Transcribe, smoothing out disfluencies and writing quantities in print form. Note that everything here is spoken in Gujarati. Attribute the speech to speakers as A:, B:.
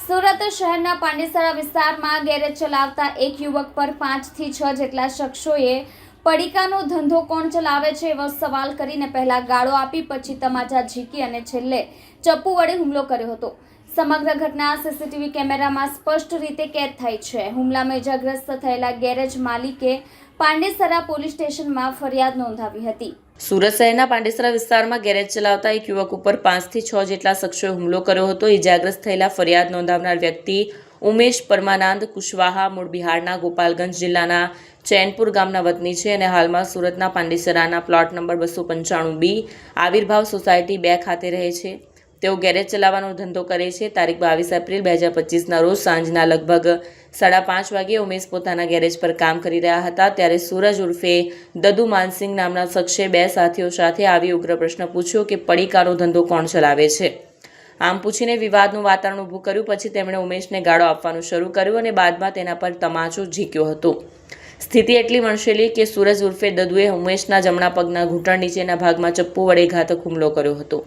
A: સુરત શહેરના પાંડેસરા વિસ્તારમાં ગેરેજ ચલાવતા એક યુવક પર 5 થી 6 જેટલા શખ્સોએ પડીકાનો ધંધો કોણ ચલાવે છે એવો સવાલ કરીને પહેલા ગાળો આપી પછી તમાચા ઝીકી અને છેલ્લે ચપ્પુ વડે હુમલો કર્યો હતો। સમગ્ર ઘટના સીસીટીવી કેમેરામાં સ્પષ્ટ રીતે કેદ થઈ છે। હુમલામાં ઇજાગ્રસ્ત થયેલા ગેરેજ માલિકે પાંડેસરા પોલીસ સ્ટેશનમાં ફરિયાદ નોંધાવી હતી।
B: સુરત શહેરના પાંડેસરા વિસ્તારમાં ગેરેજ ચલાવતા એક યુવક ઉપર 5 થી 6 જેટલા શખ્સોએ હુમલો કર્યો હતો। ઇજાગ્રસ્ત થયેલા ફરિયાદ નોંધાવનાર વ્યક્તિ ઉમેશ પરમાનંદ કુશવાહા મૂળ બિહારના ગોપાલગંજ જિલ્લાના ચૈનપુર ગામના વતની છે અને હાલમાં સુરતના પાંડેસરાના plot number 295B Avirbhav society 2 ખાતે રહે છે। તેઓ ગેરેજ ચલાવવાનો ધંધો કરે છે। તારીખ 22 એપ્રિલ 2025ના રોજ સાંજના લગભગ 5:30 વાગ્યે ઉમેશ પોતાના ગેરેજ પર કામ કરી રહ્યા હતા ત્યારે સૂરજ ઉર્ફે દદુ માનસિંગ નામના શખ્સે 2 સાથીઓ સાથે આવી ઉગ્ર પ્રશ્ન પૂછ્યો કે પડીકાનો ધંધો કોણ ચલાવે છે। આમ પૂછીને વિવાદનું વાતાવરણ ઊભું કર્યું। પછી તેમણે ઉમેશને ગાળો આપવાનું શરૂ કર્યું અને બાદમાં તેના પર તમાચો ઝીક્યો હતો। સ્થિતિ એટલી વણસેલી કે સૂરજ ઉર્ફે દદુએ ઉમેશના જમણા પગના ઘૂંટણ નીચેના ભાગમાં ચપ્પુ વડે ઘાતક હુમલો કર્યો હતો।